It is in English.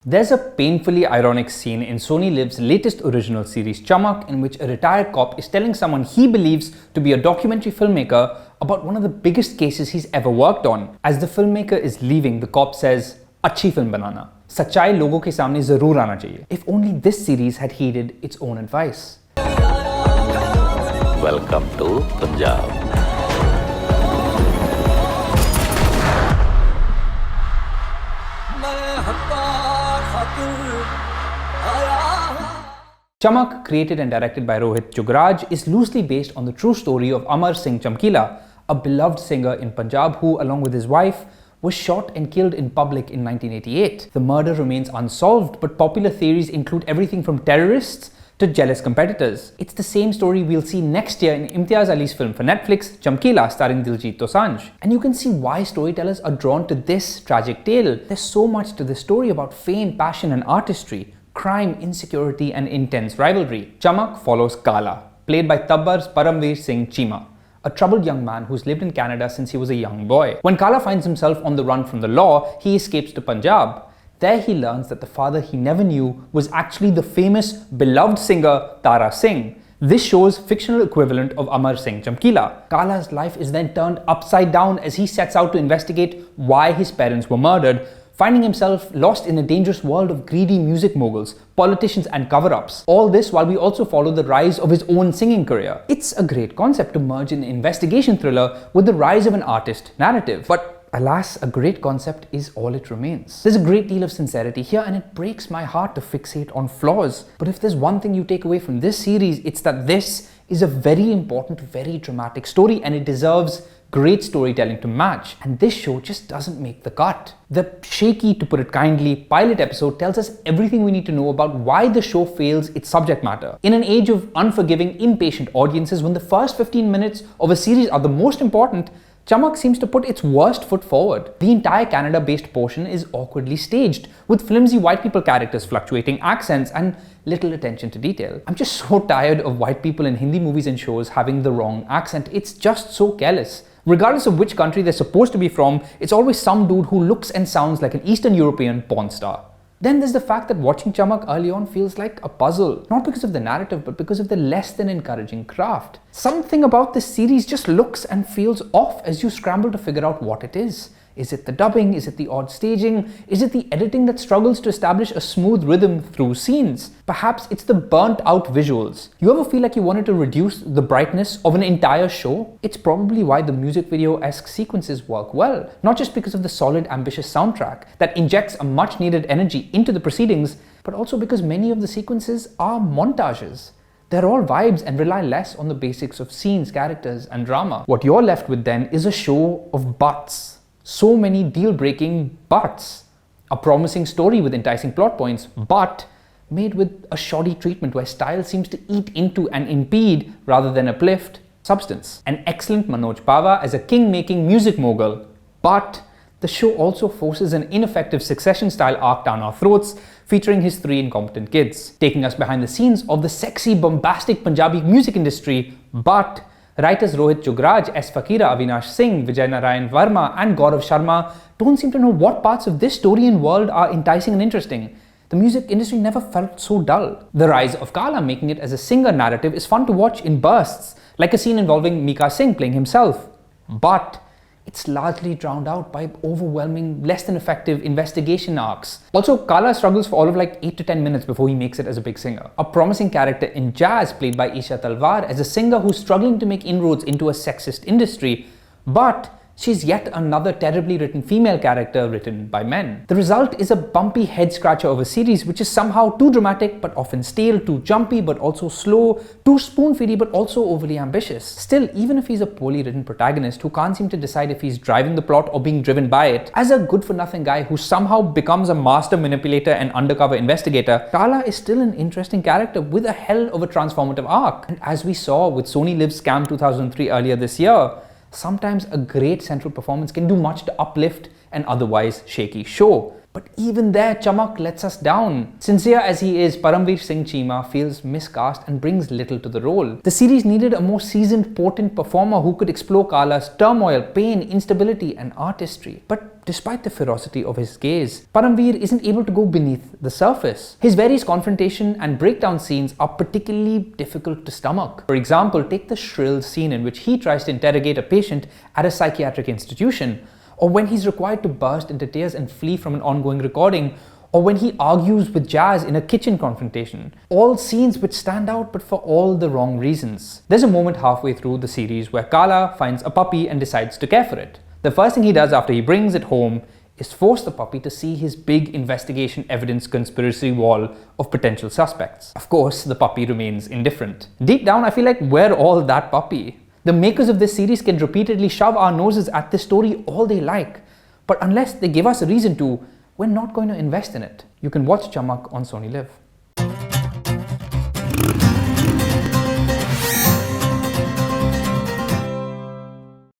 There's a painfully ironic scene in SonyLIV's latest original series Chamak in which a retired cop is telling someone he believes to be a documentary filmmaker about one of the biggest cases he's ever worked on. As the filmmaker is leaving, the cop says, "Achhi film banana. Sachai logo ke samne zarur aana chahiye." If only this series had heeded its own advice. Welcome to Punjab. Chamak, created and directed by Rohit Jugraj, is loosely based on the true story of Amar Singh Chamkila, a beloved singer in Punjab who, along with his wife, was shot and killed in public in 1988. The murder remains unsolved, but popular theories include everything from terrorists to jealous competitors. It's the same story we'll see next year in Imtiaz Ali's film for Netflix, Chamkila, starring Diljit Dosanjh. And you can see why storytellers are drawn to this tragic tale. There's so much to this story about fame, passion and artistry, crime, insecurity and intense rivalry. Chamak follows Kala, played by Tabbar's Paramveer Singh Cheema, a troubled young man who's lived in Canada since he was a young boy. When Kala finds himself on the run from the law, he escapes to Punjab. There he learns that the father he never knew was actually the famous, beloved singer Tara Singh, this show's fictional equivalent of Amar Singh Chamkila. Kala's life is then turned upside down as he sets out to investigate why his parents were murdered, finding himself lost in a dangerous world of greedy music moguls, politicians and cover-ups. All this while we also follow the rise of his own singing career. It's a great concept to merge an investigation thriller with the rise of an artist narrative. But alas, a great concept is all it remains. There's a great deal of sincerity here and it breaks my heart to fixate on flaws. But if there's one thing you take away from this series, it's that this is a very important, very dramatic story and it deserves great storytelling to match, and this show just doesn't make the cut. The shaky, to put it kindly, pilot episode tells us everything we need to know about why the show fails its subject matter. In an age of unforgiving, impatient audiences, when the first 15 minutes of a series are the most important, Chamak seems to put its worst foot forward. The entire Canada-based portion is awkwardly staged, with flimsy white people characters, fluctuating accents, and little attention to detail. I'm just so tired of white people in Hindi movies and shows having the wrong accent. It's just so careless. Regardless of which country they're supposed to be from, it's always some dude who looks and sounds like an Eastern European porn star. Then there's the fact that watching Chamak early on feels like a puzzle, not because of the narrative, but because of the less than encouraging craft. Something about this series just looks and feels off as you scramble to figure out what it is. Is it the dubbing? Is it the odd staging? Is it the editing that struggles to establish a smooth rhythm through scenes? Perhaps it's the burnt out visuals. You ever feel like you wanted to reduce the brightness of an entire show? It's probably why the music video-esque sequences work well, not just because of the solid, ambitious soundtrack that injects a much needed energy into the proceedings, but also because many of the sequences are montages. They're all vibes and rely less on the basics of scenes, characters, and drama. What you're left with then is a show of buts. So many deal-breaking buts. A promising story with enticing plot points, but made with a shoddy treatment where style seems to eat into and impede rather than uplift substance. An excellent Manoj Pava as a king-making music mogul, but the show also forces an ineffective Succession-style arc down our throats, featuring his 3 incompetent kids, taking us behind the scenes of the sexy, bombastic Punjabi music industry, but writers Rohit Jugraj, S. Fakira, Avinash Singh, Vijay Narayan Verma and Gaurav Sharma don't seem to know what parts of this story and world are enticing and interesting. The music industry never felt so dull. The rise of Kala making it as a singer narrative is fun to watch in bursts, like a scene involving Mika Singh playing himself. But it's largely drowned out by overwhelming, less than effective investigation arcs. Also, Kala struggles for all of like 8 to 10 minutes before he makes it as a big singer. A promising character in Jazz, played by Isha Talwar, as a singer who's struggling to make inroads into a sexist industry, but she's yet another terribly written female character written by men. The result is a bumpy head-scratcher of a series which is somehow too dramatic but often stale, too jumpy but also slow, too spoon-feedy but also overly ambitious. Still, even if he's a poorly written protagonist who can't seem to decide if he's driving the plot or being driven by it, as a good-for-nothing guy who somehow becomes a master manipulator and undercover investigator, Kala is still an interesting character with a hell of a transformative arc. And as we saw with SonyLIV's Scam 2003 earlier this year, sometimes a great central performance can do much to uplift an otherwise shaky show. But even there, Chamak lets us down. Sincere as he is, Paramveer Singh Cheema feels miscast and brings little to the role. The series needed a more seasoned, potent performer who could explore Kala's turmoil, pain, instability and artistry. But despite the ferocity of his gaze, Paramveer isn't able to go beneath the surface. His various confrontation and breakdown scenes are particularly difficult to stomach. For example, take the shrill scene in which he tries to interrogate a patient at a psychiatric institution, or when he's required to burst into tears and flee from an ongoing recording, or when he argues with Jazz in a kitchen confrontation. All scenes which stand out, but for all the wrong reasons. There's a moment halfway through the series where Kala finds a puppy and decides to care for it. The first thing he does after he brings it home is force the puppy to see his big investigation evidence conspiracy wall of potential suspects. Of course, the puppy remains indifferent. Deep down, I feel like we're all that puppy. The makers of this series can repeatedly shove our noses at this story all they like, but unless they give us a reason to, we're not going to invest in it. You can watch Chamak on SonyLIV.